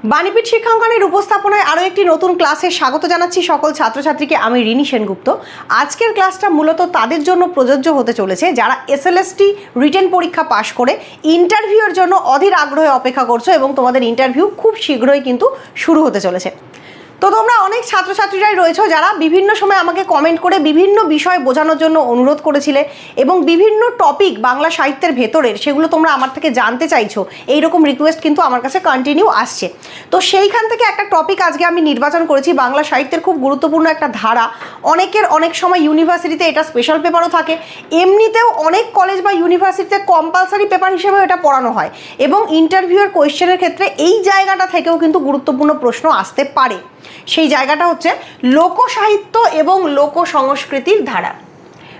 বাণীপীঠ শিক্ষাঙ্গনের উপস্থাপনায় আরও একটি নতুন ক্লাসে স্বাগত জানাচ্ছি সকল ছাত্রছাত্রীকে। আমি রিনি সেনগুপ্ত। আজকের ক্লাসটা মূলত তাদের জন্য প্রযোজ্য হতে চলেছে যারা এসএলএসটি রিটেন পরীক্ষা পাশ করে ইন্টারভিউয়ের জন্য অধীর আগ্রহে অপেক্ষা করছো এবং তোমাদের ইন্টারভিউ খুব শীঘ্রই কিন্তু শুরু হতে চলেছে। তো তোমরা অনেক ছাত্রছাত্রীরাই রয়েছো যারা বিভিন্ন সময় আমাকে কমেন্ট করে বিভিন্ন বিষয় বোঝানোর জন্য অনুরোধ করেছিলে এবং বিভিন্ন টপিক বাংলা সাহিত্যের ভেতরের সেগুলো তোমরা আমার থেকে জানতে চাইছো। এইরকম রিকোয়েস্ট কিন্তু আমার কাছে কন্টিনিউ আসছে। তো সেইখান থেকে একটা টপিক আজকে আমি নির্বাচন করেছি। বাংলা সাহিত্যের খুব গুরুত্বপূর্ণ একটা ধারা, অনেকের অনেক সময় ইউনিভার্সিটিতে এটা স্পেশাল পেপারও থাকে, এমনিতেও অনেক কলেজ বা ইউনিভার্সিটিতে কম্পালসারি পেপার হিসেবেও এটা পড়ানো হয় এবং ইন্টারভিউয়ের কোয়েশ্চেনের ক্ষেত্রে এই জায়গাটা থেকেও কিন্তু গুরুত্বপূর্ণ প্রশ্ন আসতে পারে। সেই জায়গাটা হচ্ছে লোকসাহিত্য এবং লোক সংস্কৃতির ধারা।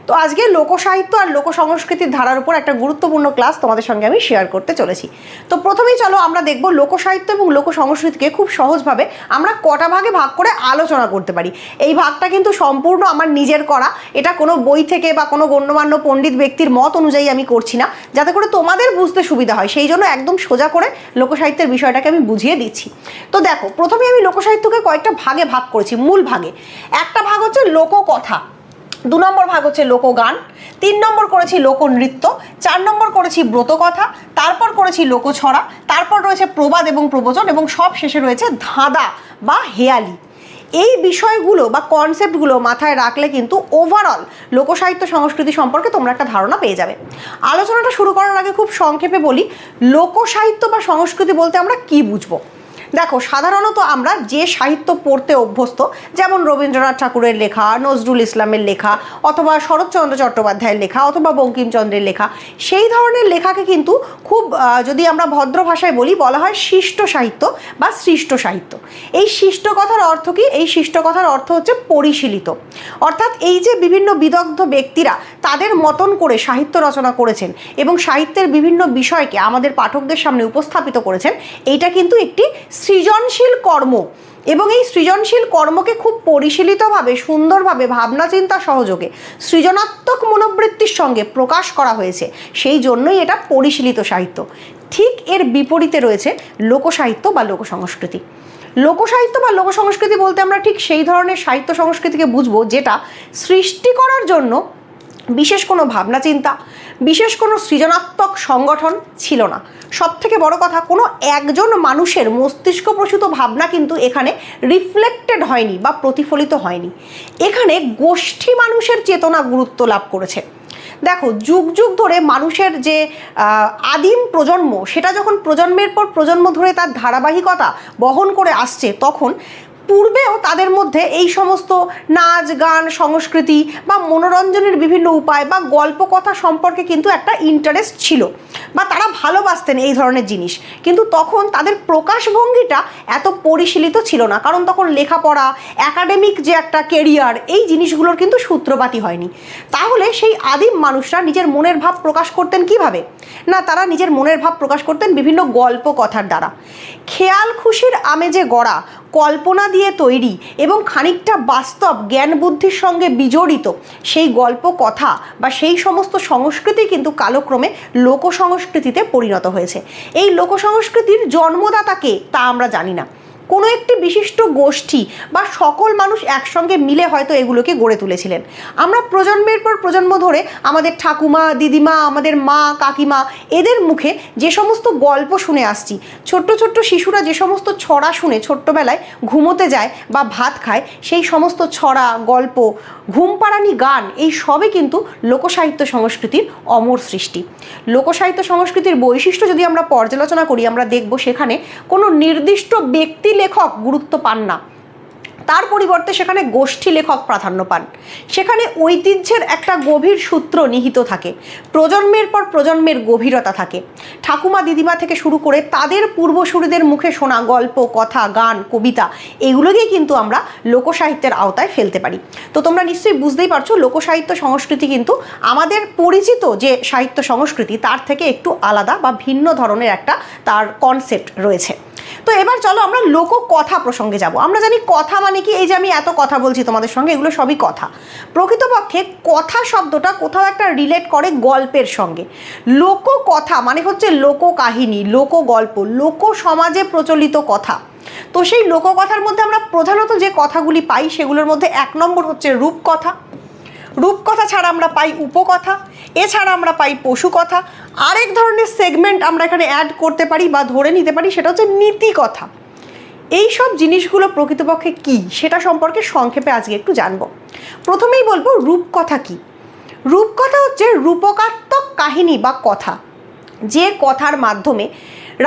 তো আজকে লোকসাহিত্য আর লোক সংস্কৃতির ধারার উপর একটা গুরুত্বপূর্ণ ক্লাস তোমাদের সঙ্গে আমি শেয়ার করতে চলেছি। তো প্রথমেই চলো আমরা দেখব লোকসাহিত্য এবং লোক সংস্কৃতিকে খুব সহজভাবে আমরা কটা ভাগে ভাগ করে আলোচনা করতে পারি। এই ভাগটা কিন্তু সম্পূর্ণ আমার নিজের করা, এটা কোনো বই থেকে বা কোনো গণ্যমান্য পণ্ডিত ব্যক্তির মত অনুযায়ী আমি করছি না, যাতে করে তোমাদের বুঝতে সুবিধা হয়। সেই জন্য একদম সোজা করে লোকসাহিত্যের বিষয়টাকে আমি বুঝিয়ে দিচ্ছি। তো দেখো, প্রথমে আমি লোকসাহিত্যকে কয়েকটা ভাগে ভাগ করেছি। মূল ভাগে একটা ভাগ হচ্ছে লোককথা, 2 নম্বর ভাগ হচ্ছে লোকগান, 3 নম্বর করেছি লোকনৃত্য, 4 নম্বর করেছি ব্রতকথা, তারপর করেছি লোকছড়া, তারপর রয়েছে প্রবাদ এবং প্রবচন এবং সব শেষে রয়েছে ধাঁধা বা হেয়ালি। এই বিষয়গুলো বা কনসেপ্টগুলো মাথায় রাখলে কিন্তু ওভারঅল লোকসাহিত্য সংস্কৃতি সম্পর্কে তোমরা একটা ধারণা পেয়ে যাবে। আলোচনাটা শুরু করার আগে খুব সংক্ষেপে বলি, লোকসাহিত্য বা সংস্কৃতি বলতে আমরা কি বুঝবো। দেখো, সাধারণত আমরা যে সাহিত্য পড়তে অভ্যস্ত, যেমন রবীন্দ্রনাথ ঠাকুরের লেখা, নজরুল ইসলামের লেখা, অথবা শরৎচন্দ্র চট্টোপাধ্যায়ের লেখা, অথবা বঙ্কিমচন্দ্রের লেখা, সেই ধরনের লেখাকে কিন্তু খুব যদি আমরা ভদ্র ভাষায় বলা হয় শিষ্ট সাহিত্য বা সৃষ্ট সাহিত্য। এই শিষ্ট কথার অর্থ কি? এই শিষ্ট কথার অর্থ হচ্ছে পরিশীলিত, অর্থাৎ এই যে বিভিন্ন বিদগ্ধ ব্যক্তিরা তাদের মতন করে সাহিত্য রচনা করেছেন এবং সাহিত্যের বিভিন্ন বিষয়কে আমাদের পাঠকদের সামনে উপস্থাপিত করেছেন, এইটা কিন্তু একটি সৃজনশীল কর্ম এবং এই সৃজনশীল কর্মকে খুব পরিশীলিতভাবে, সুন্দরভাবে, ভাবনা চিন্তা সহযোগে, সৃজনাত্মক মনোবৃত্তির সঙ্গে প্রকাশ করা হয়েছে। সেই জন্যই এটা পরিশীলিত সাহিত্য। ঠিক এর বিপরীতে রয়েছে লোকসাহিত্য বা লোক সংস্কৃতি। লোকসাহিত্য বা লোক সংস্কৃতি বলতে আমরা ঠিক সেই ধরনের সাহিত্য সংস্কৃতিকে বুঝবো যেটা সৃষ্টি করার জন্য বিশেষ কোনো ভাবনা চিন্তা, বিশেষ কোনো সৃজনাত্মক সংগঠন ছিল না। সবথেকে বড় কথা, কোনো একজন মানুষের মস্তিষ্ক প্রসূত ভাবনা কিন্তু এখানে রিফ্লেক্টেড হয়নি বা প্রতিফলিত হয়নি। এখানে গোষ্ঠী মানুষের চেতনা গুরুত্ব লাভ করেছে। দেখো, যুগ যুগ ধরে মানুষের যে আদিম প্রজন্ম, সেটা যখন প্রজন্মের পর প্রজন্ম ধরে তার ধারাবাহিকতা বহন করে আসছে, তখন পূর্বেও তাদের মধ্যে এই সমস্ত নাচ গান, সংস্কৃতি বা মনোরঞ্জনের বিভিন্ন উপায় বা গল্প কথা সম্পর্কে কিন্তু একটা ইন্টারেস্ট ছিল বা তারা ভালোবাসতেন এই ধরনের জিনিস। কিন্তু তখন তাদের প্রকাশভঙ্গিটা এত পরিশীলিত ছিল না, কারণ তখন লেখাপড়া, একাডেমিক যে একটা কেরিয়ার, এই জিনিসগুলোর কিন্তু সূত্রপাতই হয়নি। তাহলে সেই আদিম মানুষরা নিজের মনের ভাব প্রকাশ করতেন কিভাবে? না, তারা নিজের মনের ভাব প্রকাশ করতেন বিভিন্ন গল্প কথার দ্বারা। খেয়াল খুশির আমেজে গড়া, কল্পনা দিয়ে তৈরি এবং খানিকটা বাস্তব জ্ঞান বুদ্ধির সঙ্গে বিজড়িত সেই গল্প কথা বা সেই সমস্ত সংস্কৃতি কিন্তু কালক্রমে লোক সংস্কৃতিতে পরিণত হয়েছে। এই লোক সংস্কৃতির জন্মদাতা কে তা আমরা জানি না। কোনো একটি বিশিষ্ট গোষ্ঠী বা সকল মানুষ একসঙ্গে মিলে হয়তো এগুলোকে গড়ে তুলেছিলেন। আমরা প্রজন্মের পর প্রজন্ম ধরে আমাদের ঠাকুমা, দিদিমা, আমাদের মা, কাকিমা, এদের মুখে যে সমস্ত গল্প শুনে আসছি, ছোট্ট ছোট্ট শিশুরা যে সমস্ত ছড়া শুনে ছোট্টবেলায় ঘুমোতে যায় বা ভাত খায়, সেই সমস্ত ছড়া, গল্প, ঘুমপাড়ানি গান, এই সবই কিন্তু লোকসাহিত্য সংস্কৃতির অমর সৃষ্টি। লোকসাহিত্য সংস্কৃতির বৈশিষ্ট্য যদি আমরা পর্যালোচনা করি, আমরা দেখব সেখানে কোনো নির্দিষ্ট ব্যক্তি লেখক গুরুত্ব পান না, তার পরিবর্তে সেখানে গোষ্ঠী লেখক প্রাধান্য পান। সেখানে ঐতিহ্যের একটা গভীর সূত্র নিহিত থাকে, প্রজন্মের পর প্রজন্মের গভীরতা থাকে। ঠাকুমা, দিদিমা থেকে শুরু করে তাদের পূর্বসূরিদের মুখে শোনা গল্প, কথা, গান, কবিতা, এগুলোকেই কিন্তু আমরা লোকসাহিত্যের আওতায় ফেলতে পারি। তো তোমরা নিশ্চয়ই বুঝতেই পারছো, লোকসাহিত্য সংস্কৃতি কিন্তু আমাদের পরিচিত যে সাহিত্য সংস্কৃতি তার থেকে একটু আলাদা বা ভিন্ন ধরনের একটা তার কনসেপ্ট রয়েছে। তো এবার চলো আমরা লোককথা প্রসঙ্গে যাব। আমরা জানি কথা মানে কি, এই যে আমি এত কথা বলছি তোমাদের সঙ্গে, এগুলো সবই কথা। প্রকৃতপক্ষে কথা শব্দটা কোথাও একটা রিলেট করে গল্পের সঙ্গে। লোককথা মানে হচ্ছে লোককাহিনী, লোকগল্প, লোক সমাজে প্রচলিত কথা। তো সেই লোককথার মধ্যে আমরা প্রধানত যে কথাগুলি পাই সেগুলোর মধ্যে 1 নম্বর হচ্ছে রূপকথা। রূপকথা ছাড়া আমরা পাই উপকথা, এছাড়া আমরা পাই পশুকথা। আরেক ধরনের সেগমেন্ট আমরা এখানে অ্যাড করতে পারি বা ধরে নিতে পারি, সেটা হচ্ছে নীতিকথা। এই সব জিনিসগুলো প্রকৃতপক্ষে কি সেটা সম্পর্কে সংক্ষেপে আজকে একটু জানবো। প্রথমেই বলবো রূপকথা কি। রূপকথা হচ্ছে রূপকাত্মক কাহিনী বা কথা, যে কথার মাধ্যমে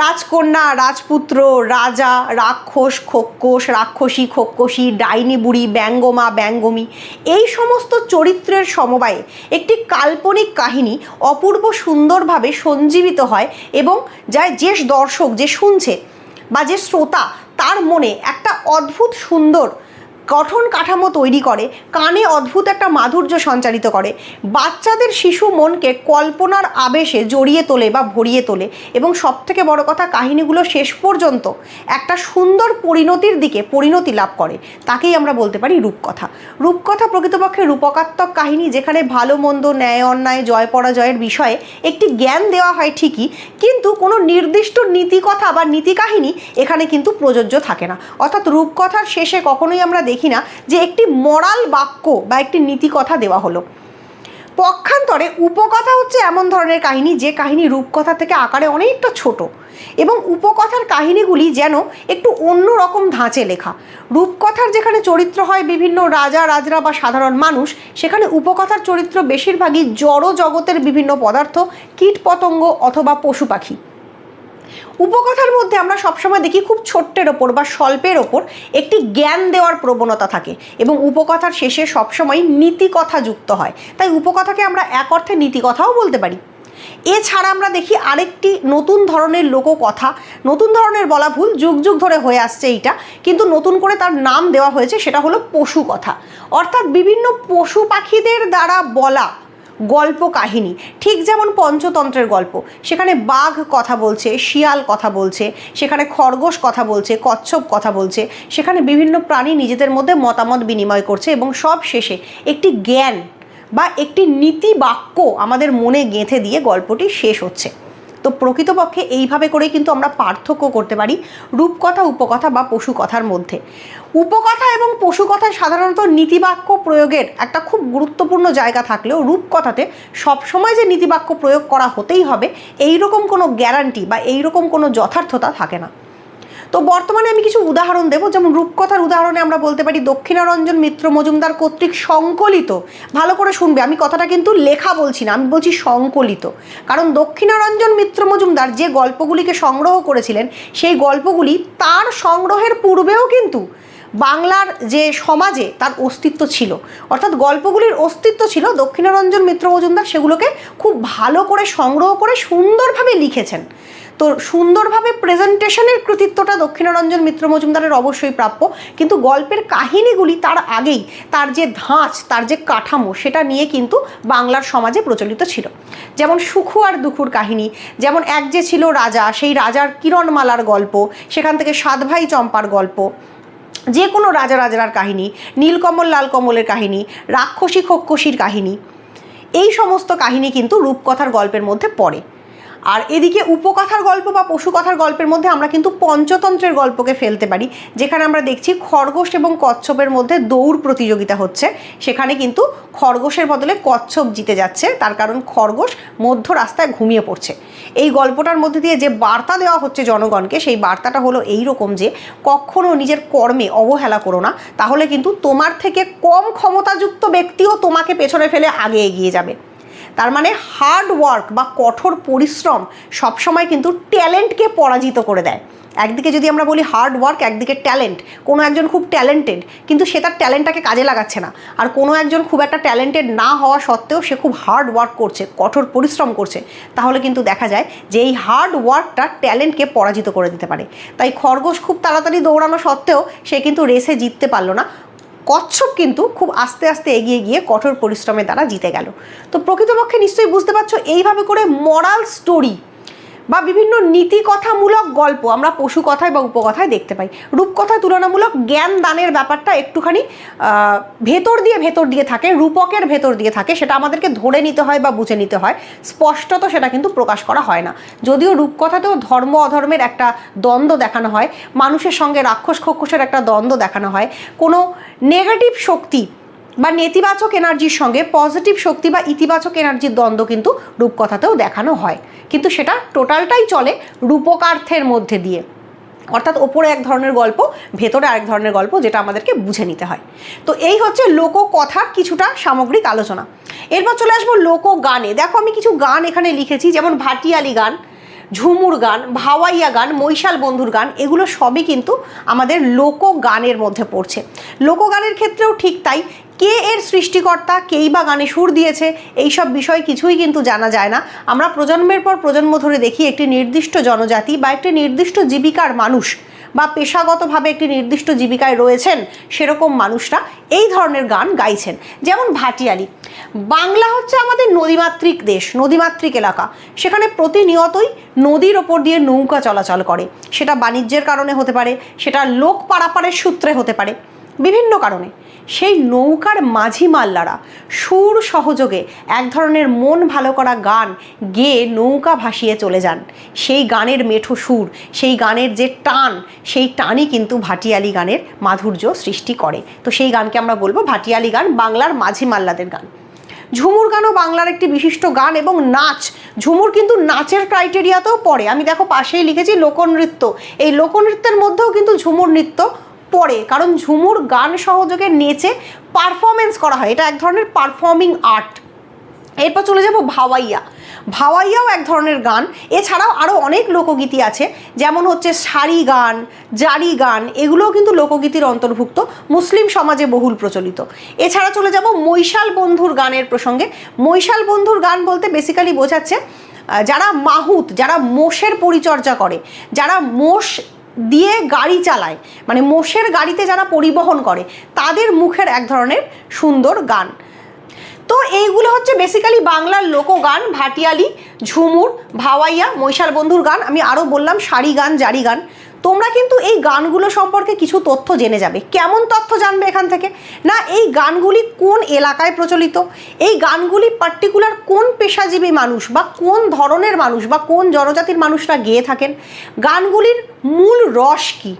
রাজকন্যা, রাজপুত্র, রাজা, রাক্ষস, খোক্কস, রাক্ষসী, খোক্কসী, ডাইনি বুড়ি, ব্যঙ্গমা, ব্যঙ্গমী এই সমস্ত চরিত্রের সমবায়ে একটি কাল্পনিক কাহিনী অপূর্ব সুন্দরভাবে সঞ্জীবিত হয় এবং যে দর্শক, যে শুনছে বা যে শ্রোতা, তার মনে একটা অদ্ভুত সুন্দর গঠন কাঠামো তৈরি করে, কানে অদ্ভুত একটা মাধুর্য সঞ্চারিত করে, বাচ্চাদের শিশু মনকে কল্পনার আবেশে জড়িয়ে তোলে বা ভরিয়ে তোলে এবং সবথেকে বড় কথা, কাহিনীগুলো শেষ পর্যন্ত একটা সুন্দর পরিণতির দিকে পরিণতি লাভ করে। তাকেই আমরা বলতে পারি রূপকথা। রূপকথা প্রকৃতপক্ষে রূপকাত্মক কাহিনী, যেখানে ভালো মন্দ, ন্যায় অন্যায়, জয় পরাজয়ের বিষয়ে একটি জ্ঞান দেওয়া হয় ঠিকই, কিন্তু কোনো নির্দিষ্ট নীতিকথা বা নীতি কাহিনী এখানে কিন্তু প্রযোজ্য থাকে না। অর্থাৎ রূপকথার শেষে কখনোই আমরা দেখি না যে একটি মরাল বাক্য বা একটি নীতি কথা দেওয়া হলো। পক্ষান্তরে উপকথা হচ্ছে এমন ধরনের কাহিনী যে কাহিনী রূপকথা থেকে আকারে অনেকটা ছোট এবং উপকথার কাহিনীগুলি যেন একটু অন্য রকম ধাঁচে লেখা। রূপকথার যেখানে চরিত্র হয় বিভিন্ন রাজা, রাজরা বা সাধারণ মানুষ, সেখানে উপকথার চরিত্র বেশিরভাগই জড় জগতের বিভিন্ন পদার্থ, কীট পতঙ্গ অথবা পশু পাখি। উপকথার মধ্যে আমরা সবসময় দেখি খুব ছোট্টের ওপর বা স্বল্পের ওপর একটি জ্ঞান দেওয়ার প্রবণতা থাকে এবং উপকথার শেষে সবসময় নীতিকথা যুক্ত হয়। তাই উপকথাকে আমরা এক অর্থে নীতিকথাও বলতে পারি। এছাড়া আমরা দেখি আরেকটি নতুন ধরনের লোককথা, নতুন ধরনের বলা ভুল, যুগ যুগ ধরে হয়ে আসছে এইটা, কিন্তু নতুন করে তার নাম দেওয়া হয়েছে, সেটা হলো পশু কথা। অর্থাৎ বিভিন্ন পশু পাখিদের দ্বারা বলা গল্প কাহিনী। ঠিক যেমন পঞ্চতন্ত্রের গল্প, সেখানে বাঘ কথা বলছে, শিয়াল কথা বলছে, সেখানে খরগোশ কথা বলছে, কচ্ছপ কথা বলছে, সেখানে বিভিন্ন প্রাণী নিজেদের মধ্যে মতামত বিনিময় করছে এবং সব শেষে একটি জ্ঞান বা একটি নীতি বাক্য আমাদের মনে গেঁথে দিয়ে গল্পটি শেষ হচ্ছে। তো প্রকৃতপক্ষে এইভাবে করে কিন্তু আমরা পার্থক্য করতে পারি রূপকথা, উপকথা বা পশু কথার মধ্যে। উপকথা এবং পশু কথায় সাধারণত নীতিবাক্য প্রয়োগের একটা খুব গুরুত্বপূর্ণ জায়গা থাকলেও রূপকথাতে সবসময় যে নীতিবাক্য প্রয়োগ করা হতেই হবে এইরকম কোনো গ্যারান্টি বা এইরকম কোনো যথার্থতা থাকে না। তো বর্তমানে আমি কিছু উদাহরণ দেবো। যেমন রূপকথার উদাহরণে আমরা বলতে পারি দক্ষিণারঞ্জন মিত্র মজুমদার কর্তৃক সংকলিত, ভালো করে শুনবে, আমি কথাটা কিন্তু লেখা বলছি না, আমি বলছি সংকলিত, কারণ দক্ষিণারঞ্জন মিত্র মজুমদার যে গল্পগুলিকে সংগ্রহ করেছিলেন সেই গল্পগুলি তার সংগ্রহের পূর্বেও কিন্তু বাংলার যে সমাজে তার অস্তিত্ব ছিল, অর্থাৎ গল্পগুলির অস্তিত্ব ছিল। দক্ষিণারঞ্জন মিত্র মজুমদার সেগুলোকে খুব ভালো করে সংগ্রহ করে সুন্দরভাবে লিখেছেন। তো সুন্দরভাবে প্রেজেন্টেশনের কৃতিত্বটা দক্ষিণারঞ্জন মিত্র মজুমদারের অবশ্যই প্রাপ্য, কিন্তু গল্পের কাহিনীগুলি তার আগেই, তার যে ধাঁচ, তার যে কাঠামো, সেটা নিয়ে কিন্তু বাংলার সমাজে প্রচলিত ছিল। যেমন সুখু আর দুখুর কাহিনী, যেমন এক যে ছিল রাজা, সেই রাজার কিরণমালার গল্প, সেখান থেকে সাত ভাই চম্পার গল্প, যে কোনো রাজা রাজার কাহিনী, নীলকমল লালকমলের কাহিনী, রাক্ষসী খোক্কসীর কাহিনী, এই সমস্ত কাহিনী কিন্তু রূপকথার গল্পের মধ্যে পড়ে। আর এদিকে উপকথার গল্প বা পশুকথার গল্পের মধ্যে আমরা কিন্তু পঞ্চতন্ত্রের গল্পকে ফেলতে পারি, যেখানে আমরা দেখছি খরগোশ এবং কচ্ছপের মধ্যে দৌড় প্রতিযোগিতা হচ্ছে। সেখানে কিন্তু খরগোশের বদলে কচ্ছপ জিতে যাচ্ছে, তার কারণ খরগোশ মধ্য রাস্তায় ঘুমিয়ে পড়ছে। এই গল্পটার মধ্যে দিয়ে যে বার্তা দেওয়া হচ্ছে জনগণকে, সেই বার্তাটা হলো এই রকম যে কখনো নিজের কর্মে অবহেলা করো না, তাহলে কিন্তু তোমার থেকে কম ক্ষমতাযুক্ত ব্যক্তিও তোমাকে পেছনে ফেলে আগে এগিয়ে যাবে। তার মানে হার্ড ওয়ার্ক বা কঠোর পরিশ্রম সবসময় কিন্তু ট্যালেন্টকে পরাজিত করে দেয়। একদিকে যদি আমরা বলি হার্ড ওয়ার্ক, একদিকে ট্যালেন্ট, কোনো একজন খুব ট্যালেন্টেড কিন্তু সে তার ট্যালেন্টটাকে কাজে লাগাচ্ছে না, আর কোনো একজন খুব একটা ট্যালেন্টেড না হওয়া সত্ত্বেও সে খুব হার্ড ওয়ার্ক করছে, কঠোর পরিশ্রম করছে, তাহলে কিন্তু দেখা যায় যে এই হার্ড ওয়ার্কটা ট্যালেন্টকে পরাজিত করে দিতে পারে। তাই খরগোশ খুব তাড়াতাড়ি দৌড়ানো সত্ত্বেও সে কিন্তু রেসে জিততে পারলো না, কচ্ছপ কিন্তু খুব আস্তে আস্তে এগিয়ে গিয়ে কঠোর পরিশ্রমের দ্বারা জিতে গেল। তো প্রকৃতপক্ষে নিশ্চয়ই বুঝতে পারছো, এইভাবে করে মরাল স্টোরি বা বিভিন্ন নীতিকথামূলক গল্প আমরা পশু কথায় বা উপকথায় দেখতে পাই। রূপকথায় তুলনামূলক জ্ঞান দানের ব্যাপারটা একটুখানি ভেতর দিয়ে থাকে, রূপকের ভেতর দিয়ে থাকে, সেটা আমাদেরকে ধরে নিতে হয় বা বুঝে নিতে হয়, স্পষ্টত সেটা কিন্তু প্রকাশ করা হয় না। যদিও রূপকথাতেও ধর্ম অধর্মের একটা দ্বন্দ্ব দেখানো হয়, মানুষের সঙ্গে রাক্ষস খক্ষসের একটা দ্বন্দ্ব দেখানো হয়, কোনো নেগেটিভ শক্তি বা নেতিবাচক এনার্জির সঙ্গে পজিটিভ শক্তি বা ইতিবাচক এনার্জির দ্বন্দ্ব কিন্তু রূপকথাতেও দেখানো হয়, কিন্তু সেটা টোটালটাই চলে রূপকার্থের মধ্যে দিয়ে, অর্থাৎ ওপরে এক ধরনের গল্প, ভেতরে আরেক ধরনের গল্প, যেটা আমাদেরকে বুঝে নিতে হয়। তো এই হচ্ছে লোককথার কিছুটা সামগ্রিক আলোচনা। এরপর চলে আসবো লোকগানে। দেখো আমি কিছু গান এখানে লিখেছি, যেমন ভাটিয়ালি গান, ঝুমুর গান, ভাওয়াইয়া গান, মৈশাল বন্ধুর গান, এগুলো সবই কিন্তু আমাদের লোকগানের মধ্যে পড়ছে। লোকগানের ক্ষেত্রেও ঠিক তাই, কে এর সৃষ্টিকর্তা, কেই বা গানে সুর দিয়েছে, এইসব বিষয় কিছুই কিন্তু জানা যায় না। আমরা প্রজন্মের পর প্রজন্ম ধরে দেখি একটি নির্দিষ্ট জনজাতি বা একটি নির্দিষ্ট জীবিকার মানুষ বা পেশাগতভাবে একটি নির্দিষ্ট জীবিকায় রয়েছেন সেরকম মানুষরা এই ধরনের গান গাইছেন। যেমন ভাটিয়ালি। বাংলা হচ্ছে আমাদের নদীমাতৃক দেশ, নদীমাতৃক এলাকা, সেখানে প্রতিনিয়তই নদীর ওপর দিয়ে নৌকা চলাচল করে। সেটা বাণিজ্যের কারণে হতে পারে, সেটা লোক পারাপারের সূত্রে হতে পারে, বিভিন্ন কারণে। সেই নৌকার মাঝি মাল্লারা সুর সহযোগে এক ধরনের মন ভালো করা গান গেয়ে নৌকা ভাসিয়ে চলে যান। সেই গানের মেঠো সুর, সেই গানের যে টান, সেই টানই কিন্তু ভাটিয়ালি গানের মাধুর্য সৃষ্টি করে। তো সেই গানকে আমরা বলবো ভাটিয়ালি গান, বাংলার মাঝি মাল্লাদের গান। ঝুমুর গানও বাংলার একটি বিশিষ্ট গান এবং নাচ। ঝুমুর কিন্তু নাচের ক্রাইটেরিয়াতেও পড়ে। আমি দেখো পাশেই লিখেছি লোকনৃত্য, এই লোকনৃত্যের মধ্যেও কিন্তু ঝুমুর নৃত্য পড়ে, কারণ ঝুমুর গান সহযোগে নেচে পারফরমেন্স করা হয়, এটা এক ধরনের পারফর্মিং আর্ট। এরপর চলে যাব ভাওয়াইয়া। ভাওয়াইয়াও এক ধরনের গান। এছাড়াও আরও অনেক লোকগীতি আছে, যেমন হচ্ছে সারি গান, জারি গান, এগুলোও কিন্তু লোকগীতির অন্তর্ভুক্ত, মুসলিম সমাজে বহুল প্রচলিত। এছাড়া চলে যাব মৈশাল বন্ধুর গানের প্রসঙ্গে। মৈশাল বন্ধুর গান বলতে বেসিক্যালি বোঝাচ্ছে যারা মাহুত, যারা মোষের পরিচর্যা করে, যারা মোষ দিয়ে গাড়ি চালায়, মানে মোষের গাড়িতে যারা পরিবহন করে, তাদের মুখের এক ধরনের সুন্দর গান। তো এইগুলো হচ্ছে বেসিক্যালি বাংলার লোকগান, ভাটিয়ালি, ঝুমুর, ভাওয়াইয়া, মৈশাল বন্ধুর গান। আমি আরও বললাম সারি গান, জারি গান। তোমরা কিন্তু এই গানগুলো সম্পর্কে কিছু তথ্য জেনে যাবে। কেমন তথ্য জানবে এখান থেকে? না, এই গানগুলি কোন এলাকায় প্রচলিত, এই গানগুলি পার্টিকুলার কোন পেশাজীবী মানুষ বা কোন ধরনের মানুষ বা কোন জনজাতির মানুষরা গেয়ে থাকেন, গানগুলির মূল রস কী।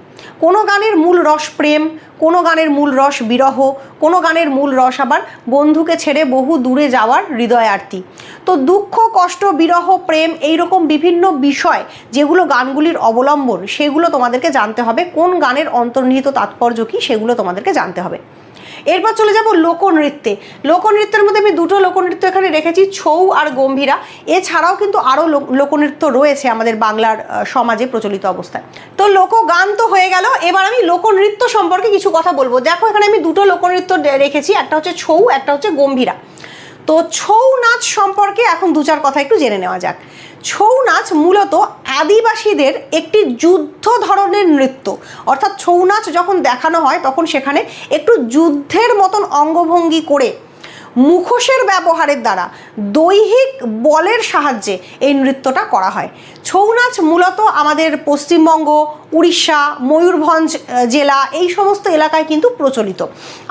কোনো গানের মূল রস প্রেম, কোনো গানের মূল রস বিরহ, কোনো গানের মূল রস আবার বন্ধুকে ছেড়ে বহু দূরে যাওয়ার হৃদয়ার্থী। তো দুঃখ, কষ্ট, বিরহ, প্রেম, এইরকম বিভিন্ন বিষয় যেগুলো গানগুলির অবলম্বন, সেগুলো তোমাদেরকে জানতে হবে। কোন গানের অন্তর্নিহিত তাৎপর্য কী, সেগুলো তোমাদেরকে জানতে হবে। এরপর চলে যাব লোকনৃত্যে। লোকনৃত্যের মধ্যে আমি দুটো লোকনৃত্য এখানে রেখেছি, ছৌ আর গম্ভীরা। এছাড়াও কিন্তু আরও লোকনৃত্য রয়েছে আমাদের বাংলার সমাজে প্রচলিত অবস্থায়। তো লোকগান তো হয়ে গেল, এবার আমি লোকনৃত্য সম্পর্কে কিছু কথা বলবো। দেখো এখানে আমি দুটো লোকনৃত্য রেখেছি, একটা হচ্ছে ছৌ, একটা হচ্ছে গম্ভীরা। তো ছৌ নাচ সম্পর্কে এখন দু চার কথা একটু জেনে নেওয়া যাক। ছৌ নাচ মূলত আদিবাসীদের একটি যুদ্ধ ধরনের নৃত্য, অর্থাৎ ছৌ নাচ যখন দেখানো হয় তখন সেখানে একটু যুদ্ধের মতন অঙ্গভঙ্গি করে মুখোশের ব্যবহারের দ্বারা দৈহিক বলের সাহায্যে এই নৃত্যটা করা হয়। ছৌ নাচ মূলত আমাদের পশ্চিমবঙ্গ, উড়িষ্যা, ময়ূরভঞ্জ জেলা, এই সমস্ত এলাকায় কিন্তু প্রচলিত।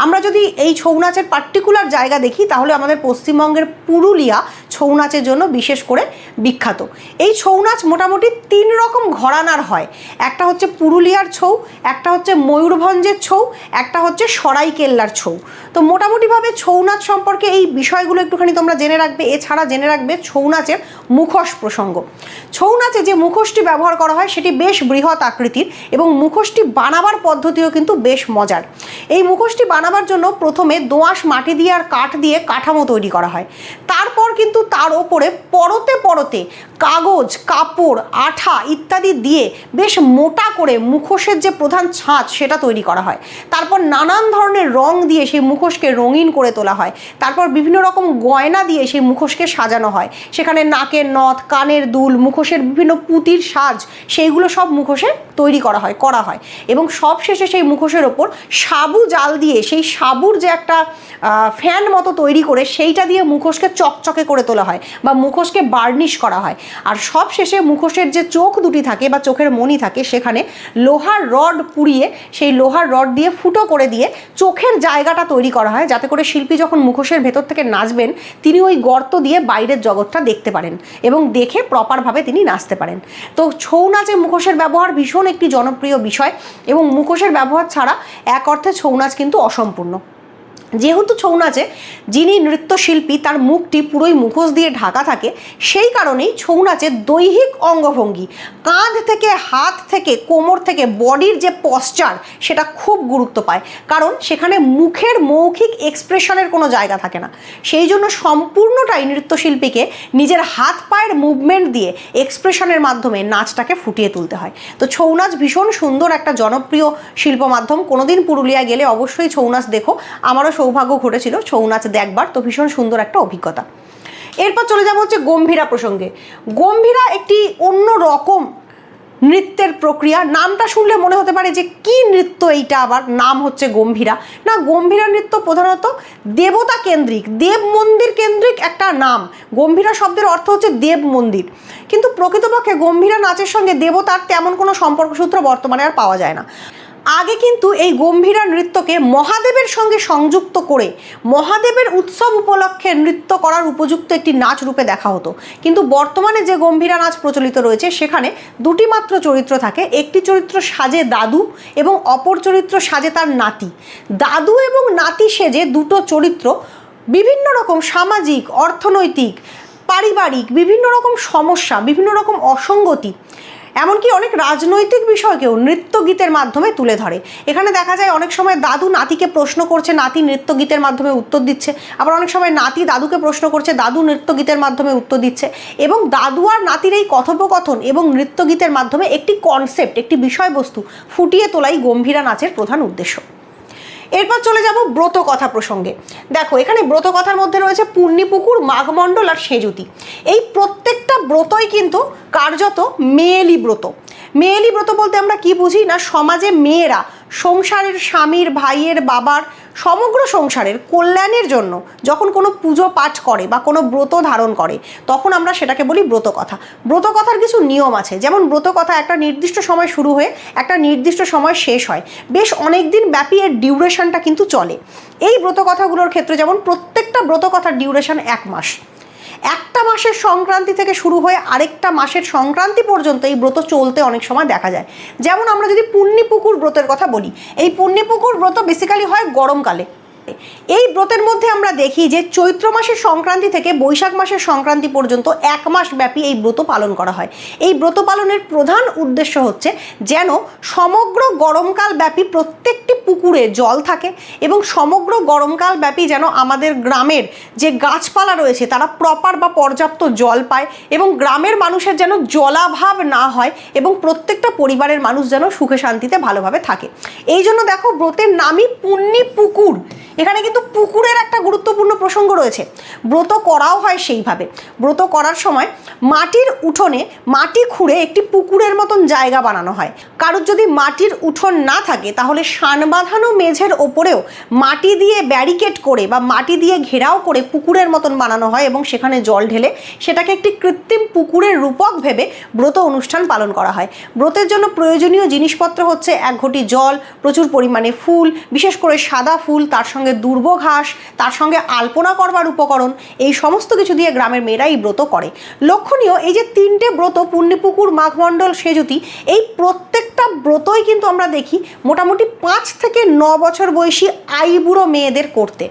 আমরা যদি এই ছৌ নাচের পার্টিকুলার জায়গা দেখি তাহলে আমাদের পশ্চিমবঙ্গের পুরুলিয়া ছৌ নাচের জন্য বিশেষ করে বিখ্যাত। এই ছৌ নাচ মোটামুটি 3 রকম ঘরানার হয়। একটা হচ্ছে পুরুলিয়ার ছৌ, একটা হচ্ছে ময়ূরভঞ্জের ছৌ, একটা হচ্ছে সরাইকেল্লার ছৌ। তো মোটামুটিভাবে ছৌ নাচ সম্পর্কে এই বিষয়গুলো একটুখানি তোমরা জেনে রাখবে। এছাড়া জেনে রাখবে ছৌ নাচের মুখোশ প্রসঙ্গ। ছৌ নাচে যে মুখোশটি ব্যবহার করা হয় সেটি বেশ বৃহৎ আকৃতির এবং মুখোশটি বানাবার পদ্ধতিও কিন্তু বেশ মজার। এই মুখোশটি বানাবার জন্য প্রথমে দোআঁশ মাটি দিয়ে আর কাঠ দিয়ে কাঠামো তৈরি করা হয়। তারপর কিন্তু তার ওপরে পরতে পরতে কাগজ, কাপড়, আঠা ইত্যাদি দিয়ে বেশ মোটা করে মুখোশের যে প্রধান ছাঁচ সেটা তৈরি করা হয়। তারপর নানান ধরনের রং দিয়ে সেই মুখোশকে রঙিন করে তোলা হয়। তারপর বিভিন্ন রকম গয়না দিয়ে সেই মুখোশকে সাজানো হয়, সেখানে নাকের নথ, কানের দুল, মুখোশের বিভিন্ন পুঁতির সাজ, সেইগুলো সব মুখোশে তৈরি করা হয় এবং সব শেষে সেই মুখোশের ওপর সাবু জাল দিয়ে, সেই সাবুর যে একটা ফ্যান মতো তৈরি করে সেইটা দিয়ে মুখোশকে চকচকে করে তোলা হয় বা মুখোশকে বার্নিশ করা হয়। আর সব শেষে মুখোশের যে চোখ দুটি থাকে বা চোখের মণি থাকে, সেখানে লোহার রড পুড়িয়ে সেই লোহার রড দিয়ে ফুটো করে দিয়ে চোখের জায়গাটা তৈরি করা হয়, যাতে করে শিল্পী যখন মুখোশের ভেতর থেকে নাচবেন তিনি ওই গর্ত দিয়ে বাইরের জগৎটা দেখতে পারেন এবং দেখে প্রপারভাবে তিনি নাচতে পারেন। তো ছৌ নাচে মুখোশের ব্যবহার ভীষণ একটি জনপ্রিয় বিষয় এবং মুখোশের ব্যবহার ছাড়া এক অর্থে ছৌ নাচ কিন্তু অসম্পূর্ণ। যেহেতু ছৌ নাচে যিনি নৃত্যশিল্পী তার মুখটি পুরোই মুখোশ দিয়ে ঢাকা থাকে, সেই কারণেই ছৌ নাচের দৈহিক অঙ্গভঙ্গি, কাঁধ থেকে হাত থেকে কোমর থেকে বডির যে পশ্চার, সেটা খুব গুরুত্ব পায়, কারণ সেখানে মুখের মৌখিক এক্সপ্রেশনের কোনো জায়গা থাকে না। সেই জন্য সম্পূর্ণটাই নৃত্যশিল্পীকে নিজের হাত পায়ের মুভমেন্ট দিয়ে এক্সপ্রেশনের মাধ্যমে নাচটাকে ফুটিয়ে তুলতে হয়। তো ছৌ নাচ ভীষণ সুন্দর একটা জনপ্রিয় শিল্প মাধ্যম। কোনোদিন পুরুলিয়া গেলে অবশ্যই ছৌ নাচ দেখো। আমারও সৌভাগ্য ঘটেছিল ছৌ নাচ দেখবার, তো ভীষণ সুন্দর একটা অভিজ্ঞতা। এরপর চলে যাবো হচ্ছে গম্ভীরা প্রসঙ্গে। গম্ভীরা একটি অন্য রকম নৃত্যের প্রক্রিয়া। নামটা শুনলে মনে হতে পারে যে কি নৃত্য এইটা, আবার নাম হচ্ছে গম্ভীরা। না, গম্ভীরা নৃত্য প্রধানত দেবতা কেন্দ্রিক, দেব মন্দির কেন্দ্রিক একটা নাম। গম্ভীরা শব্দের অর্থ হচ্ছে দেব মন্দির, কিন্তু প্রকৃতপক্ষে গম্ভীরা নাচের সঙ্গে দেবতার তেমন কোনো সম্পর্কসূত্র বর্তমানে আর পাওয়া যায় না। আগে কিন্তু এই গম্ভীরা নৃত্যকে মহাদেবের সঙ্গে সংযুক্ত করে মহাদেবের উৎসব উপলক্ষে নৃত্য করার উপযুক্ত একটি নাচ রূপে দেখা হতো, কিন্তু বর্তমানে যে গম্ভীরা নাচ প্রচলিত রয়েছে সেখানে দুটি মাত্র চরিত্র থাকে। একটি চরিত্র সাজে দাদু এবং অপর চরিত্র সাজে তার নাতি। দাদু এবং নাতি সেজে দুটো চরিত্র বিভিন্ন রকম সামাজিক, অর্থনৈতিক, পারিবারিক বিভিন্ন রকম সমস্যা, বিভিন্ন রকম অসঙ্গতি, এমনকি অনেক রাজনৈতিক বিষয়কেও নৃত্যগীতের মাধ্যমে তুলে ধরে। এখানে দেখা যায় অনেক সময় দাদু নাতিকে প্রশ্ন করছে, নাতি নৃত্যগীতের মাধ্যমে উত্তর দিচ্ছে, আবার অনেক সময় নাতি দাদুকে প্রশ্ন করছে, দাদু নৃত্যগীতের মাধ্যমে উত্তর দিচ্ছে, এবং দাদু আর নাতির এই কথোপকথন এবং নৃত্যগীতের মাধ্যমে একটি কনসেপ্ট, একটি বিষয়বস্তু ফুটিয়ে তোলাই গম্ভীরা নাচের প্রধান উদ্দেশ্য। এরপর চলে যাব ব্রত কথা প্রসঙ্গে। দেখো, এখানে ব্রত কথার মধ্যে রয়েছে পুণ্যিপুকুর, মাঘমণ্ডল আর সেজুতি। এই প্রত্যেকটা ব্রতই কিন্তু কার্যত মেয়েলি ব্রত। মেয়েলি ব্রত বলতে আমরা কি বুঝি না, সমাজে মেয়েরা সংসারের স্বামীর, ভাইয়ের, বাবার, সমগ্র সংসারের কল্যাণের জন্য যখন কোনো পুজো পাঠ করে বা কোনো ব্রত ধারণ করে, তখন আমরা সেটাকে বলি ব্রত কথা। ব্রত কথার কিছু নিয়ম আছে, যেমন ব্রত কথা একটা নির্দিষ্ট সময় শুরু হয়ে একটা নির্দিষ্ট সময় শেষ হয়, বেশ অনেক দিন ব্যাপী এর ডিউরেশনটা কিন্তু চলে। এই ব্রত কথাগুলোর ক্ষেত্রে যেমন প্রত্যেকটা ব্রত কথার ডিউরেশন 1 মাস। একটা মাসের সংক্রান্তি থেকে শুরু হয়ে আরেকটা মাসের সংক্রান্তি পর্যন্ত এই ব্রত চলতে অনেক সময় দেখা যায়। যেমন আমরা যদি পুণ্যিপুকুর ব্রতের কথা বলি, এই পুণ্যিপুকুর ব্রত বেসিক্যালি হয় গরমকালে। এই ব্রতের মধ্যে আমরা দেখি যে চৈত্র মাসের সংক্রান্তি থেকে বৈশাখ মাসের সংক্রান্তি পর্যন্ত 1 মাস ব্যাপী এই ব্রত পালন করা হয়। এই ব্রত পালনের প্রধান উদ্দেশ্য হচ্ছে যেন সমগ্র গরমকাল ব্যাপী প্রত্যেকটি পুকুরে জল থাকে এবং সমগ্র গরমকাল ব্যাপী যেন আমাদের গ্রামের যে গাছপালা রয়েছে তারা প্রপার বা পর্যাপ্ত জল পায় এবং গ্রামের মানুষের যেন জলাভাব না হয় এবং প্রত্যেকটা পরিবারের মানুষ যেন সুখে শান্তিতে ভালোভাবে থাকে। এই জন্য দেখো, ব্রতের নামই পুণ্যিপুকুর। এখানে কিন্তু পুকুরের একটা গুরুত্বপূর্ণ প্রসঙ্গ রয়েছে। ব্রত করাও হয় সেইভাবে। ব্রত করার সময় মাটির উঠোনে মাটি খুঁড়ে একটি পুকুরের মতন জায়গা বানানো হয়। কারোর যদি মাটির উঠোন না থাকে তাহলে শান বাঁধানো মেঝের ওপরেও মাটি দিয়ে ব্যারিকেড করে বা মাটি দিয়ে ঘেরাও করে পুকুরের মতন বানানো হয় এবং সেখানে জল ঢেলে সেটাকে একটি কৃত্রিম পুকুরের রূপক ভেবে ব্রত অনুষ্ঠান পালন করা হয়। ব্রতের জন্য প্রয়োজনীয় জিনিসপত্র হচ্ছে 1 ঘটি জল, প্রচুর পরিমাণে ফুল, বিশেষ করে সাদা ফুল, তার সঙ্গে দুর্ব ঘাস, তার সঙ্গে আলপনা করবার উপকরণ, এই সমস্ত কিছু দিয়ে গ্রামের মেয়েরা এই ব্রত করে। লক্ষণীয়, এই যে 3টে ব্রত, পুণ্যিপুকুর, মাঘমণ্ডল, সেজুতি, এই প্রত্যেকটা ব্রতই কিন্তু আমরা দেখি মোটামুটি 5 থেকে 9 বছর বয়সী আইবুড়ো মেয়েদের করতে।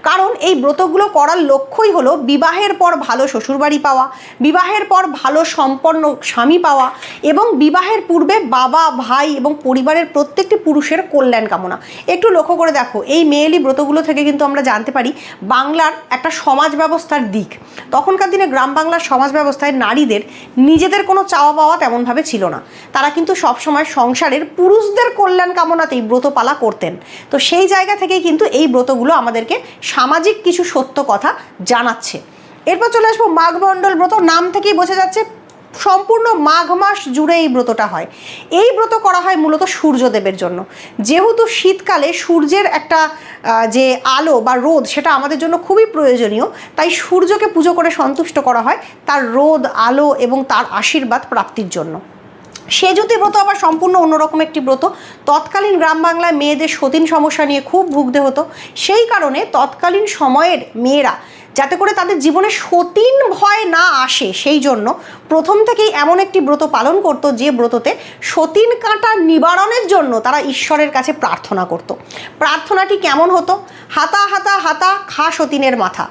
কারণ এই ব্রতগুলো করার লক্ষ্যই হলো বিবাহের পর ভালো শ্বশুরবাড়ি পাওয়া, বিবাহের পর ভালো সম্পন্ন স্বামী পাওয়া এবং বিবাহের পূর্বে বাবা, ভাই এবং পরিবারের প্রত্যেকটি পুরুষের কল্যাণ কামনা। একটু লক্ষ্য করে দেখো, এই মেয়েলি ব্রতগুলো থেকে কিন্তু আমরা জানতে পারি বাংলার একটা সমাজ ব্যবস্থার দিক। তখনকার দিনে গ্রাম বাংলার সমাজ ব্যবস্থায় নারীদের নিজেদের কোনো চাওয়া পাওয়া তেমনভাবে ছিল না। তারা কিন্তু সবসময় সংসারের পুরুষদের কল্যাণ কামনাতেই ব্রত পালা করতেন। তো সেই জায়গা থেকেই কিন্তু এই ব্রতগুলো আমাদেরকে সামাজিক কিছু সত্য কথা জানাচ্ছে। এরপর চলে আসবো মাঘমণ্ডল ব্রত। নাম থেকেই বোঝা যাচ্ছে সম্পূর্ণ মাঘ মাস জুড়ে এই ব্রতটা হয়। এই ব্রত করা হয় মূলত সূর্যদেবের জন্য। যেহেতু শীতকালে সূর্যের একটা যে আলো বা রোদ সেটা আমাদের জন্য খুবই প্রয়োজনীয়, তাই সূর্যকে পুজো করে সন্তুষ্ট করা হয় তার রোদ, আলো এবং তার আশীর্বাদ প্রাপ্তির জন্য। সেজুতি ব্রত আবার সম্পূর্ণ অন্যরকম একটি ব্রত। তৎকালীন গ্রাম বাংলায় মেয়েদের সতীন সমস্যা নিয়ে খুব ভুগতে হতো। সেই কারণে তৎকালীন সময়ের মেয়েরা যাতে করে তাদের জীবনে সতীন ভয় না আসে, সেই জন্য প্রথম থেকেই এমন একটি ব্রত পালন করত যে ব্রততে সতীন কাঁটা নিবারণের জন্য তারা ঈশ্বরের কাছে প্রার্থনা করত। প্রার্থনাটি কেমন হতো? হাতা হাতা হাতা খা সতীনের মাথা,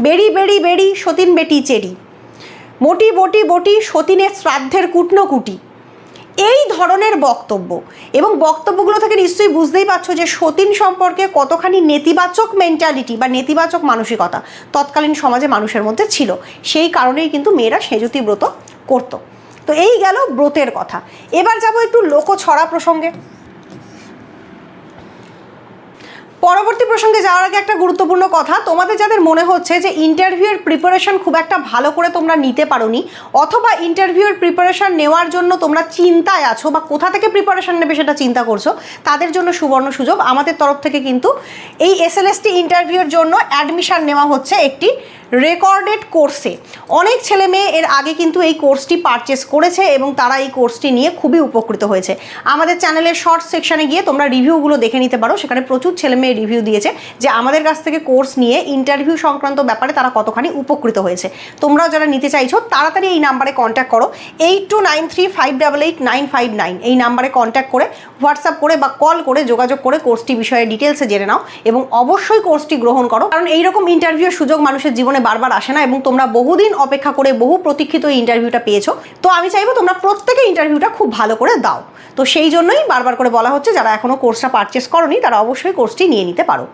বেড়ি বেড়ি বেড়ি সতীন বেটি চেরি, মোটি বটি বটি সতীনের শ্রাদ্ধের কুটনোকুটি। এই ধরনের বক্তব্য, এবং বক্তব্যগুলো থেকে নিশ্চয়ই বুঝতেই পারছো যে সতীন সম্পর্কে কতখানি নেতিবাচক মেন্টালিটি বা নেতিবাচক মানসিকতা তৎকালীন সমাজে মানুষের মধ্যে ছিল। সেই কারণেই কিন্তু মেয়েরা সেজুতি ব্রত করতো। তো এই গেল ব্রতের কথা। এবার যাব একটু লোকছড়া প্রসঙ্গে। পরবর্তী প্রসঙ্গে যাওয়ার আগে একটা গুরুত্বপূর্ণ কথা, তোমাদের যাদের মনে হচ্ছে যে ইন্টারভিউয়ের প্রিপারেশন খুব একটা ভালো করে তোমরা নিতে পারোনি, অথবা ইন্টারভিউয়ের প্রিপারেশন নেওয়ার জন্য তোমরা চিন্তায় আছো বা কোথা থেকে প্রিপারেশন নেবে সেটা চিন্তা করছো, তাদের জন্য সুবর্ণ সুযোগ। আমাদের তরফ থেকে কিন্তু এই এসএলএসটি ইন্টারভিউয়ের জন্য অ্যাডমিশন নেওয়া হচ্ছে একটি রেকর্ডেড কোর্সে। অনেক ছেলে মেয়ে এর আগে কিন্তু এই কোর্সটি পারচেস করেছে এবং তারা এই কোর্সটি নিয়ে খুবই উপকৃত হয়েছে। আমাদের চ্যানেলের শর্টস সেকশানে গিয়ে তোমরা রিভিউগুলো দেখে নিতে পারো। সেখানে প্রচুর ছেলে মেয়ে রিভিউ দিয়েছে যে আমাদের কাছ থেকে কোর্স নিয়ে ইন্টারভিউ সংক্রান্ত ব্যাপারে তারা কতখানি উপকৃত হয়েছে। তোমরাও যারা নিতে চাইছো তাড়াতাড়ি এই নাম্বারে কন্ট্যাক্ট করো, 8293588959 এই নাম্বারে কন্ট্যাক্ট করে, হোয়াটসঅ্যাপ করে বা কল করে যোগাযোগ করে কোর্সটি বিষয়ে ডিটেলসে জেনে নাও এবং অবশ্যই কোর্সটি গ্রহণ করো। কারণ এইরকম ইন্টারভিউর সুযোগ মানুষের জীবনে বারবার আসে না এবং তোমরা বহুদিন অপেক্ষা করে বহু প্রতীক্ষিত এই ইন্টারভিউটা পেয়েছো। তো আমি চাইবো তোমরা প্রত্যেকে ইন্টারভিউটা খুব ভালো করে দাও। তো সেই জন্যই বারবার করে বলা হচ্ছে যারা এখনও কোর্সটা পারচেস করোনি তারা অবশ্যই কোর্সটি নিয়ে নিতে পারো।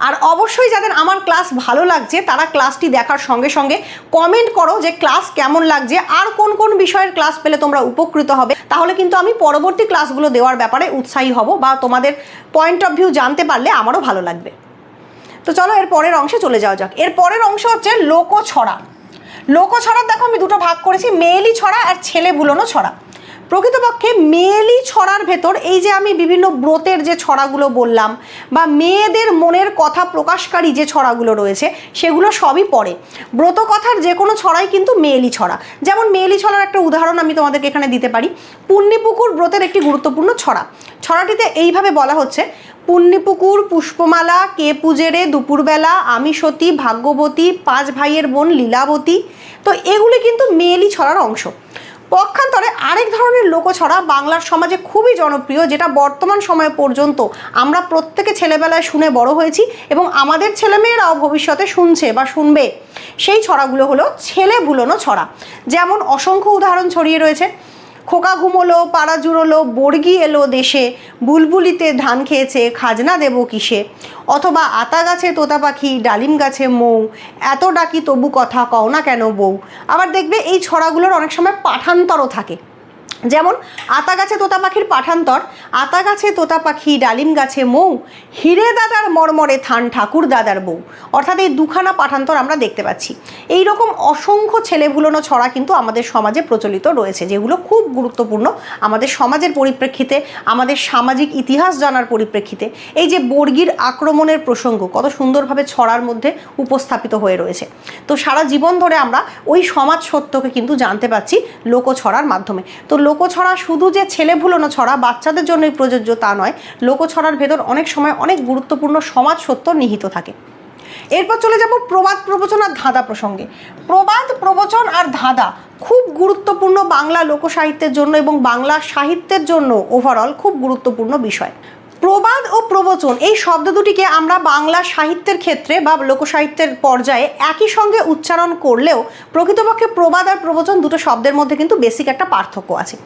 আর অবশ্যই যাদের আমার ক্লাস ভালো লাগছে তারা ক্লাসটি দেখার সঙ্গে সঙ্গে কমেন্ট করো যে ক্লাস কেমন লাগছে, আর কোন কোন বিষয়ের ক্লাস পেলে তোমরা উপকৃত হবে। তাহলে কিন্তু আমি পরবর্তী ক্লাসগুলো দেওয়ার ব্যাপারে উৎসাহী হব বা তোমাদের পয়েন্ট অফ ভিউ জানতে পারলে আমারও ভালো লাগবে। তো চলো এর পরের অংশে চলে যাওয়া যাক। এর পরের অংশ হচ্ছে লোকছড়া। লোকছড়ার দেখো আমি দুটো ভাগ করেছি, মেয়েলি ছড়া আর ছেলে ভুলোনো ছড়া। প্রকৃতপক্ষে মেয়েলি ছড়ার ভেতর এই যে আমি বিভিন্ন ব্রতের যে ছড়াগুলো বললাম বা মেয়েদের মনের কথা প্রকাশকারী যে ছড়াগুলো রয়েছে সেগুলো সবই পড়ে। ব্রত কথার যে কোনো ছড়াই কিন্তু মেয়েলি ছড়া। যেমন মেয়েলি ছড়ার একটা উদাহরণ আমি তোমাদেরকে এখানে দিতে পারি। পুণ্যিপুকুর ব্রতের একটি গুরুত্বপূর্ণ ছড়া। ছড়াটিতে এইভাবে বলা হচ্ছে, পুণ্যিপুকুর পুষ্পমালা কে পূজে রে দুপুরবেলা, আমি সতী ভাগ্যবতী, 5 ভাইয়ের বোন লীলাবতী। তো এগুলি কিন্তু মেয়েলি ছড়ার অংশ। পক্ষান্তরে আরেক ধরনের লোকছড়া বাংলার সমাজে খুবই জনপ্রিয়, যেটা বর্তমান সময় পর্যন্ত আমরা প্রত্যেকে ছেলেবেলায় শুনে বড় হয়েছি এবং আমাদের ছেলেমেয়েরাও ভবিষ্যতে শুনছে বা শুনবে। সেই ছড়াগুলো হলো ছেলে ভুলোনো ছড়া। যেমন অসংখ্য উদাহরণ ছড়িয়ে রয়েছে। খোকা ঘুমোলো, পাড়া জুড়োলো, বর্গি এলো দেশে, বুলবুলিতে ধান খেয়েছে, খাজনা দেব কিসে, অথবা আতা গাছে তোতা পাখি, ডালিম গাছে মৌ, এত ডাকি তবু কথা কও না কেন বউ। আবার দেখবে এই ছড়াগুলোর অনেক সময় পাঠান্তরও থাকে। যেমন আতা গাছে তোতা পাখির পাঠান্তর, আতা গাছে তোতা পাখি, ডালিম গাছে মৌ, হিরে দাদার মরমরে থান ঠাকুর দাদার বউ। অর্থাৎ এই দুখানা পাঠান্তর আমরা দেখতে পাচ্ছি। এই রকম অসংখ্য ছেলে ভুলোনো ছড়া কিন্তু আমাদের সমাজে প্রচলিত রয়েছে, যেগুলো খুব গুরুত্বপূর্ণ আমাদের সমাজের পরিপ্রেক্ষিতে, আমাদের সামাজিক ইতিহাস জানার পরিপ্রেক্ষিতে। এই যে বর্গির আক্রমণের প্রসঙ্গ কত সুন্দরভাবে ছড়ার মধ্যে উপস্থাপিত হয়ে রয়েছে। তো সারা জীবন ধরে আমরা ওই সমাজ সত্যকে কিন্তু জানতে পাচ্ছি লোকছড়ার মাধ্যমে। তো লোকছড়া শুধু যে ছেলে ভুলোনো ছড়া বাচ্চাদের জন্যই প্রযোজ্য তা নয়, লোকছড়ার ভেতর অনেক সময় অনেক গুরুত্বপূর্ণ সমাজ সত্য নিহিত থাকে। এরপর চলে যাব প্রবাদ প্রবচন আর ধাঁধা প্রসঙ্গে। প্রবাদ প্রবচন আর ধাঁধা খুব গুরুত্বপূর্ণ বাংলা লোকসাহিত্যের জন্য এবং বাংলা সাহিত্যের জন্য ওভারঅল খুব গুরুত্বপূর্ণ বিষয়। প্রবাদ ও প্রবচন এই শব্দ দুটিকে আমরা বাংলা সাহিত্যের ক্ষেত্রে বা লোকসাহিত্যের পর্যায়ে একই সঙ্গে উচ্চারণ করলেও প্রকৃতপক্ষে প্রবাদ আর প্রবচন দুটো শব্দের মধ্যে কিন্তু বেসিক একটা পার্থক্য আছে।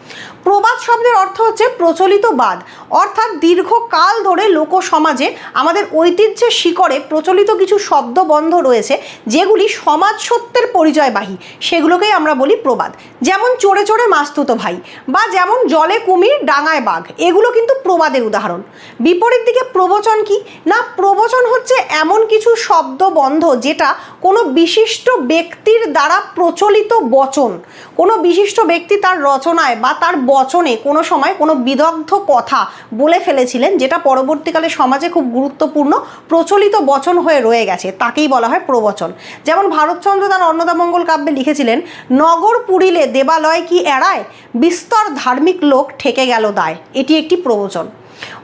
প্রবাদ শব্দের অর্থ হচ্ছে প্রচলিত বাদ, অর্থাৎ দীর্ঘকাল ধরে লোক সমাজে আমাদের ঐতিহ্যের শিকড়ে প্রচলিত কিছু শব্দবন্ধ রয়েছে যেগুলি সমাজ সত্যের পরিচয়বাহী, সেগুলোকেই আমরা বলি প্রবাদ। যেমন চড়ে চড়ে মাস্তুতো ভাই বা যেমন জলে কুমির ডাঙায় বাঘ, এগুলো কিন্তু প্রবাদের উদাহরণ। বিপরীত দিকে প্রবচন কি না, প্রবচন হচ্ছে এমন কিছু শব্দবন্ধ যেটা কোনো বিশিষ্ট ব্যক্তির দ্বারা প্রচলিত বচন, কোনো বিশিষ্ট ব্যক্তি তার রচনায় বা তার বচনে কোনো সময় কোনো বিদগ্ধ কথা বলে ফেলেছিলেন, যেটা পরবর্তীকালে সমাজে খুব গুরুত্বপূর্ণ প্রচলিত বচন হয়ে রয়ে গেছে, তাকেই বলা হয় প্রবচন। যেমন ভারতচন্দ্র তার অন্নদামঙ্গল কাব্যে লিখেছিলেন, নগর পুরিলে দেবালয় কি এড়ায়, বিস্তর ধার্মিক লোক ঠেকে গেল দায়। এটি একটি প্রবচন।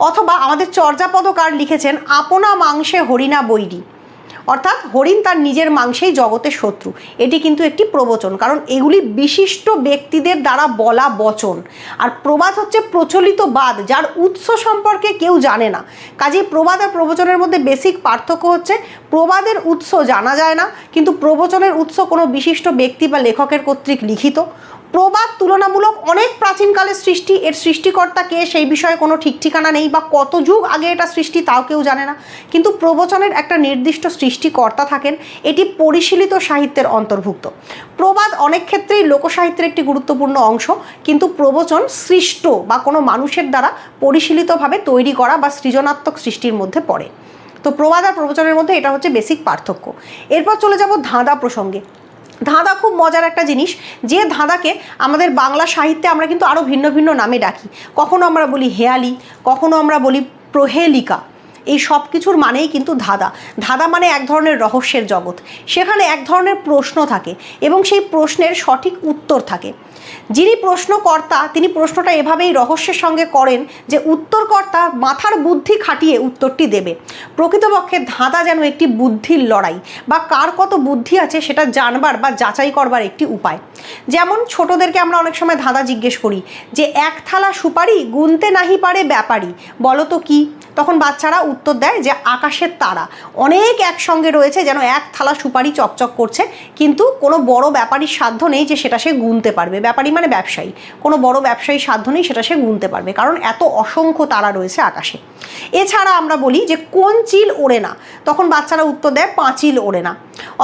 অথবা আমাদের চর্যাপদকার লিখেছেন, আপনা মাংসে হরিণা বৈরী, অর্থাৎ হরিণ তার নিজের মাংসেই জগতের শত্রু। এটি কিন্তু একটি প্রবচন, কারণ এগুলি বিশিষ্ট ব্যক্তিদের দ্বারা বলা বচন। আর প্রবাদ হচ্ছে প্রচলিত বাদ, যার উৎস সম্পর্কে কেউ জানে না। কাজেই প্রবাদ আর প্রবচনের মধ্যে বেসিক পার্থক্য হচ্ছে প্রবাদের উৎস জানা যায় না, কিন্তু প্রবচনের উৎস কোনো বিশিষ্ট ব্যক্তি বা লেখকের কর্তৃক লিখিত। প্রবাদ তুলনামূলক অনেক প্রাচীনকালের সৃষ্টি, এর সৃষ্টিকর্তা কে সেই বিষয়ে কোনো ঠিক ঠিকানা নেই, বা কত যুগ আগে এটা সৃষ্টি তাও কেউ জানে না। কিন্তু প্রবচনের একটা নির্দিষ্ট সৃষ্টিকর্তা থাকেন, এটি পরিশীলিত সাহিত্যের অন্তর্ভুক্ত। প্রবাদ অনেক ক্ষেত্রেই লোকসাহিত্যের একটি গুরুত্বপূর্ণ অংশ, কিন্তু প্রবচন সৃষ্ট বা কোনো মানুষের দ্বারা পরিশীলিতভাবে তৈরি করা বা সৃজনাত্মক সৃষ্টির মধ্যে পড়ে। তো প্রবাদ আর প্রবচনের মধ্যে এটা হচ্ছে বেসিক পার্থক্য। এরপর চলে যাব ধাঁধা প্রসঙ্গে। ধাঁধা খুব মজার একটা জিনিস, যে ধাঁধাকে আমাদের বাংলা সাহিত্যে আমরা কিন্তু আরও ভিন্ন ভিন্ন নামে ডাকি। কখনো আমরা বলি হেয়ালি, কখনো আমরা বলি প্রহেলিকা। এই সব কিছুর মানেই কিন্তু ধাঁধা। ধাঁধা মানে এক ধরনের রহস্যের জগৎ, সেখানে এক ধরনের প্রশ্ন থাকে এবং সেই প্রশ্নের সঠিক উত্তর থাকে। যিনি প্রশ্নকর্তা তিনি প্রশ্নটা এভাবেই রহস্যের সঙ্গে করেন যে উত্তরকর্তা মাথার বুদ্ধি খাটিয়ে উত্তরটি দেবে। প্রকৃতপক্ষে ধাঁধা যেন একটি বুদ্ধির লড়াই, বা কার কত বুদ্ধি আছে সেটা জানবার বা যাচাই করবার একটি উপায়। যেমন ছোটদেরকে আমরা অনেক সময় ধাঁধা জিজ্ঞেস করি যে, এক থালা সুপারি গুনতে নাহি পারে ব্যাপারী, বলো তো কি? তখন বাচ্চারা উত্তর দেয় যে আকাশের তারা। অনেক একসঙ্গে রয়েছে, যেন এক থালা সুপারি চকচক করছে, কিন্তু কোনো বড় ব্যাপারীর সাধ্য নেই যে সেটা সে গুনতে পারবে। ব্যাপারী মানে ব্যবসায়ী, কোনো বড় ব্যবসায়ীর সাধ্য নেই সেটা সে গুনতে পারবে, কারণ এত অসংখ্য তারা রয়েছে আকাশে। এছাড়া আমরা বলি যে কোন চিল ওড়ে না, তখন বাচ্চারা উত্তর দেয় পাঁচিল ওড়ে না।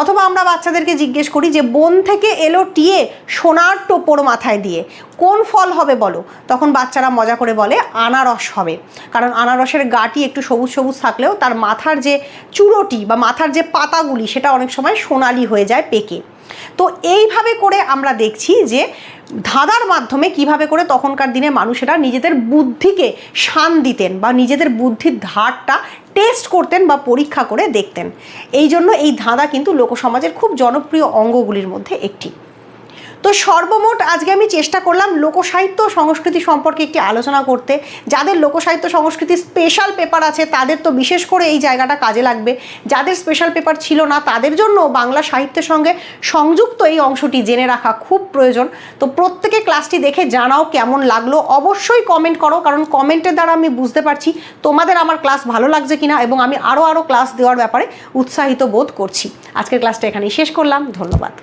অথবা আমরা বাচ্চাদেরকে জিজ্ঞেস করি যে বন থেকে এলো টিয়ে সোনার টোপর মাথায় দিয়ে, কোন ফল হবে বলো? তখন বাচ্চারা মজা করে বলে আনারস হবে, কারণ আনারসের গাটি একটু সবুজ সবুজ থাকলেও তার মাথার যে চূড়োটি বা মাথার যে পাতাগুলি সেটা অনেক সময় সোনালি হয়ে যায় পেকে। তো এইভাবে করে আমরা দেখছি যে ধাঁধার মাধ্যমে কিভাবে করে তখনকার দিনে মানুষেরা নিজেদের বুদ্ধিকে শান দিতেন বা নিজেদের বুদ্ধির ধারটা টেস্ট করতেন বা পরীক্ষা করে দেখতেন। এই জন্য এই ধাঁধা কিন্তু লোকসমাজের খুব জনপ্রিয় অঙ্গগুলির মধ্যে একটি। তো সর্বমোট আজকে আমি চেষ্টা করলাম লোকসাহিত্য সংস্কৃতি সম্পর্কে একটি আলোচনা করতে। যাদের লোকসাহিত্য সংস্কৃতি স্পেশাল পেপার আছে তাদের তো বিশেষ করে এই জায়গাটা কাজে লাগবে, যাদের স্পেশাল পেপার ছিল না তাদের জন্য বাংলা সাহিত্যের সঙ্গে সংযুক্ত এই অংশটি জেনে রাখা খুব প্রয়োজন। তো প্রত্যেকে ক্লাসটি দেখে জানাও কেমন লাগলো, অবশ্যই কমেন্ট করো, কারণ কমেন্টের দ্বারা আমি বুঝতে পারছি তোমাদের আমার ক্লাস ভালো লাগছে কিনা, এবং আমি আরও ক্লাস দেওয়ার ব্যাপারে উৎসাহিত বোধ করছি। আজকের ক্লাসটা এখানেই শেষ করলাম, ধন্যবাদ।